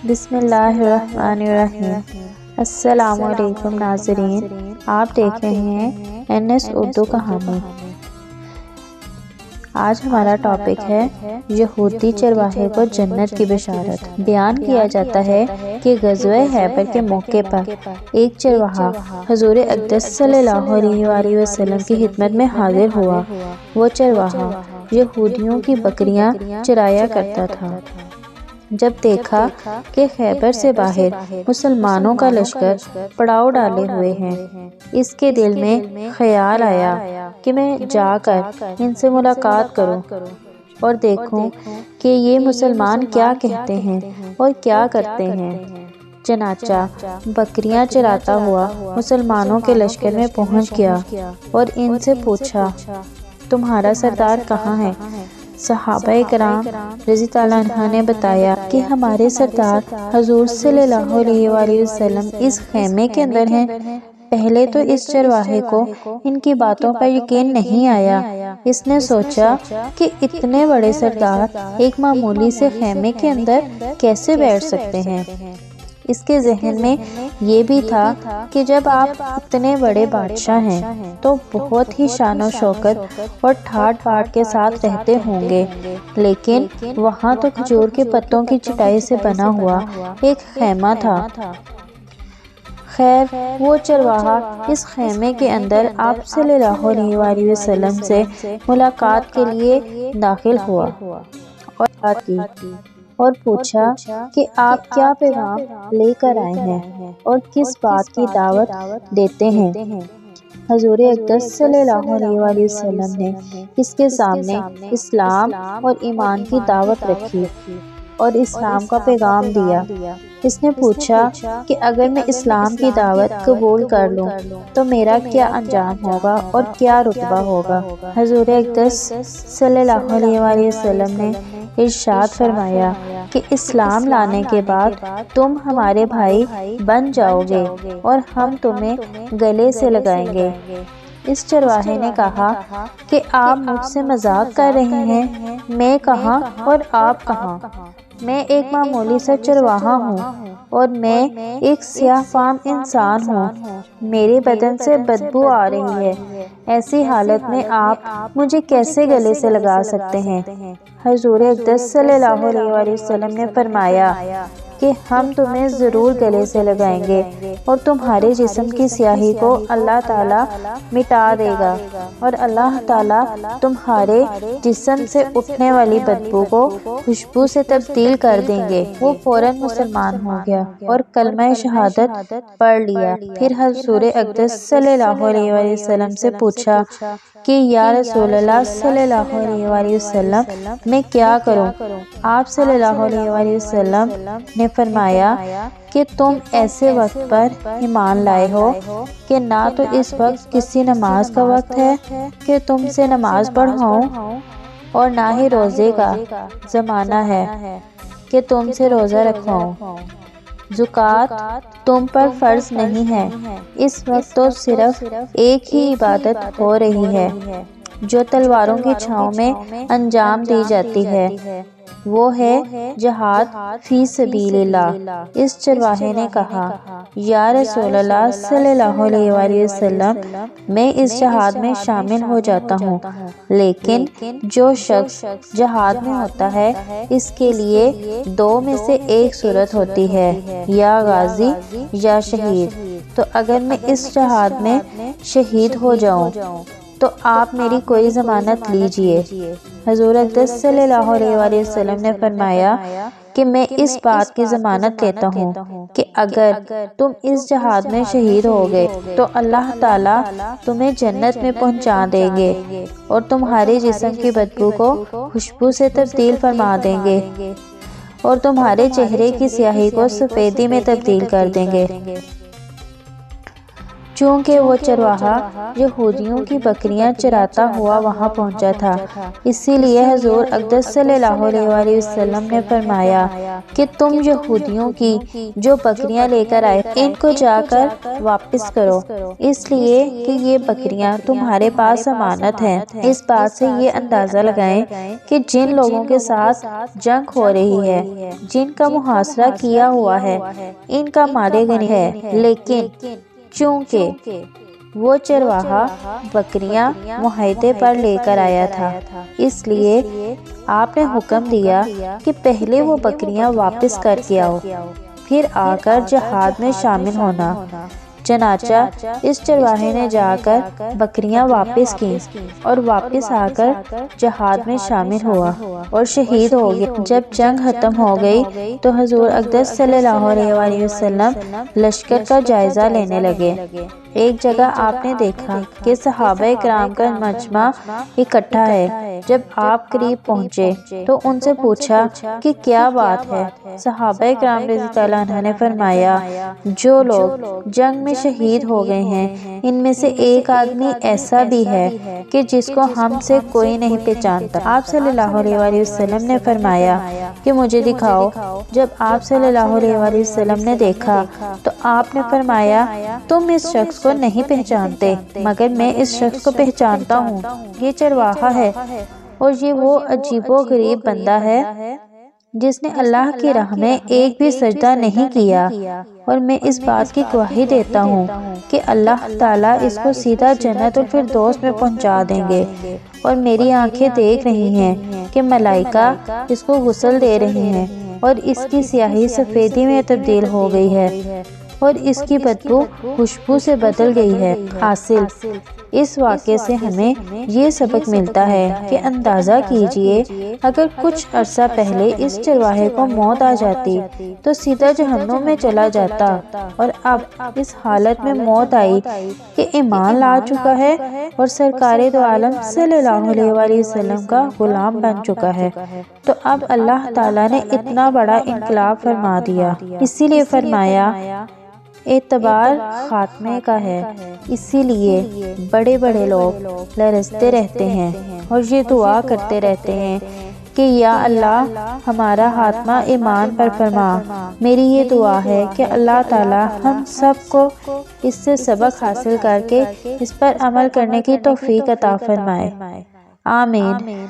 بسم اللہ الرحمن الرحیم۔ السلام علیکم ناظرین، آپ دیکھ رہے ہیں NS اردو کہانی۔ آج ہمارا ٹاپک ہے یہودی چرواہے کو جنت کی بشارت۔ بیان کیا جاتا ہے کہ غزوہ خیبر کے موقع پر ایک چرواہا حضور اقدس صلی اللہ علیہ وآلہ وسلم کی خدمت میں حاضر ہوا۔ وہ چرواہا یہودیوں کی بکریاں چرایا کرتا تھا۔ جب دیکھا کہ خیبر سے باہر مسلمانوں کا لشکر پڑاؤ ڈالے ہوئے ہیں، اس کے دل میں خیال آیا کہ میں جا کر ان سے ملاقات کروں اور دیکھوں کہ یہ مسلمان کیا کہتے ہیں اور کیا کرتے ہیں۔ چنانچہ بکریاں چراتا ہوا مسلمانوں کے لشکر میں پہنچ گیا اور ان سے پوچھا، تمہارا سردار کہاں ہے؟ صحابہ کرام رضی اللہ عنہ نے بتایا کہ ہمارے سردار حضور صلی اللہ علیہ وآلہ وسلم اس خیمے کے اندر ہیں۔ پہلے تو اس چرواہے کو ان کی باتوں پر یقین نہیں آیا۔ اس نے سوچا کہ اتنے بڑے سردار ایک معمولی سے خیمے کے اندر کیسے بیٹھ سکتے ہیں۔ اس کے ذہن میں یہ بھی تھا کہ جب آپ اتنے بڑے بادشاہ ہیں تو بہت ہی شان و شوکت اور ٹھاٹ باٹ کے ساتھ رہتے ہوں گے، لیکن وہاں تو کھجور کے پتوں کی چٹائی سے بنا ہوا ایک خیمہ تھا۔ خیر، وہ چرواہا اس خیمے کے اندر آپ صلی اللہ علیہ وآلہ وسلم سے ملاقات کے لیے داخل ہوا اور بات کی اور پوچھا کہ آپ کیا پیغام لے کر آئے ہیں اور کس بات کی دعوت دیتے ہیں۔ حضور اقدس صلی اللہ علیہ وآلہ وسلم نے اس کے سامنے اسلام اور ایمان کی دعوت رکھی اور اسلام کا پیغام دیا۔ اس نے پوچھا کہ اگر میں اسلام کی دعوت قبول کر لوں تو میرا کیا انجام ہوگا اور کیا رتبہ ہوگا۔ حضور اقدس صلی اللہ علیہ وآلہ وسلم نے ارشاد فرمایا کہ اسلام لانے کے بعد تم ہمارے بھائی بن جاؤ گے اور ہم تمہیں گلے سے لگائیں گے۔ اس چرواہے نے کہا کہ آپ مجھ سے مذاق کر رہے ہیں، میں کہاں اور آپ کہاں؟ میں ایک معمولی سا چرواہا ہوں اور میں ایک سیاہ فام انسان ہوں۔ میرے بدن سے بدبو آ رہی ہے، ایسی حالت میں آپ مجھے کیسے گلے سے لگا سکتے ہیں؟ حضور اقدس صلی اللہ علیہ وآلہ وسلم نے فرمایا کہ ہم تمہیں ضرور گلے سے لگائیں گے اور تمہارے جسم کی سیاہی کو اللہ تعالیٰ مٹا دے گا اور اللہ تعالیٰ تمہارے جسم سے اٹھنے والی بدبو کو خوشبو سے تبدیل کر دیں گے۔ وہ فوراً مسلمان ہو گیا اور کلمہ شہادت پڑھ لیا۔ پھر حضور اقدس صلی اللہ علیہ وآلہ وسلم سے پوچھا کہ یا رسول اللہ صلی اللہ علیہ وآلہ وسلم، میں کیا کروں؟ آپ صلی اللہ علیہ وآلہ وسلم نے فرمایا کہ تم ایسے وقت پر ایمان لائے ہو کہ نہ تو اس وقت کسی نماز کا وقت ہے کہ تم سے نماز پڑھواؤں اور نہ ہی روزے کا زمانہ ہے کہ تم سے روزہ رکھواؤں۔ زکوٰۃ تم پر فرض نہیں ہے۔ اس وقت تو صرف ایک ہی عبادت ہو رہی ہے جو تلواروں کی چھاؤں میں انجام دی جاتی ہے، وہ ہے جہاد فی سبیل اللہ۔ اس چرواہے نے کہا، یا رسول اللہ صلی اللہ علیہ وآلہ وسلم، میں اس جہاد میں شامل ہو جاتا ہوں، لیکن جو شخص جہاد میں ہوتا ہے اس کے لیے دو میں سے ایک صورت ہوتی ہے، یا غازی یا شہید۔ تو اگر میں اس جہاد میں شہید ہو جاؤں تو آپ میری کوئی ضمانت لیجئے۔ حضور اقدس صلی اللہ علیہ وآلہ وسلم نے فرمایا کہ میں اس بات کی ضمانت لیتا ہوں کہ اگر تم اس جہاد میں شہید ہو گئے تو اللہ تعالیٰ تمہیں جنت میں پہنچا دیں گے اور تمہارے جسم کی بدبو کو خوشبو سے تبدیل فرما دیں گے اور تمہارے چہرے کی سیاہی کو سفیدی میں تبدیل کر دیں گے۔ چونکہ وہ چرواہا یہودیوں کی بکریاں چراتا ہوا وہاں پہنچا تھا، اسی لیے حضور اقدس صلی اللہ علیہ وآلہ وسلم نے فرمایا کہ تم یہودیوں کی جو بکریاں لے کر آئے ان کو جا کر واپس کرو، اس لیے کہ یہ بکریاں تمہارے پاس امانت ہیں۔ اس بات سے یہ اندازہ لگائیں کہ جن لوگوں کے ساتھ جنگ ہو رہی ہے، جن کا محاصرہ کیا ہوا ہے، ان کا مالک غنی ہے، لیکن چونکہ وہ چرواہا بکریاں معاہدے پر لے کر آیا تھا، اس لیے آپ نے حکم دیا کہ پہلے وہ بکریاں واپس کر کے آؤ، پھر آ کر جہاد میں شامل ہونا۔ چنانچہ اس چرواہے نے جا کر بکریاں واپس کیں اور واپس آ کر جہاد میں شامل ہوا اور شہید ہو گیا۔ جب جنگ ختم ہو گئی تو حضور اقدس صلی اللہ علیہ وآلہ وسلم لشکر کا جائزہ لینے لگے۔ ایک جگہ آپ نے دیکھا کہ صحابہ کرام کا مجمع اکٹھا ہے۔ جب آپ قریب پہنچے تو ان سے پوچھا کہ کیا بات ہے؟ صحابہ کرام رضی اللہ عنہ نے فرمایا، جو لوگ جنگ میں شہید ہو گئے ہیں ان میں سے ایک آدمی ایسا بھی ہے کہ جس کو ہم سے کوئی نہیں پہچانتا۔ آپ صلی اللہ علیہ وآلہ وسلم نے فرمایا کہ مجھے دکھاؤ۔ جب آپ صلی اللہ علیہ وآلہ وسلم نے دیکھا تو آپ نے فرمایا، تم اس شخص کو نہیں پہچانتے مگر میں اس شخص کو پہچانتا ہوں، یہ چرواہا ہے اور یہ وہ عجیب و غریب بندہ ہے جس نے اللہ کی راہ میں ایک بھی سجدہ نہیں کیا، اور میں اس بات کی گواہی دیتا ہوں کہ اللہ تعالیٰ اس کو سیدھا جنت الفردوس میں پہنچا دیں گے، اور میری آنکھیں دیکھ رہی ہیں کہ ملائکہ اس کو غسل دے رہی ہیں اور اس کی سیاہی سفیدی میں تبدیل ہو گئی ہے اور اس کی بدبو خوشبو سے بدل گئی ہے۔ حاصل اس واقعے سے ہمیں یہ سبق ملتا ہے کہ اندازہ کیجئے اگر کچھ عرصہ پہلے اس چرواہے کو موت آ جاتی تو سیدھا جہنم میں چلا جاتا، اور اب اس حالت میں موت آئی کہ ایمان لا چکا ہے اور سرکار دو عالم صلی اللہ علیہ وآلہ وسلم کا غلام بن چکا ہے، تو اب اللہ تعالیٰ نے اتنا بڑا انقلاب فرما دیا۔ اسی لیے فرمایا اعتبار خاتمے کا ہے، اسی لیے بڑے بڑے لوگ لرزتے رہتے ہیں اور یہ دعا کرتے رہتے ہیں کہ یا اللہ ہمارا خاتمہ ایمان پر فرما۔ میری یہ دعا ہے کہ اللہ تعالی ہم سب کو اس سے سبق حاصل کر کے اس پر عمل کرنے کی توفیق عطا فرمائے، آمین۔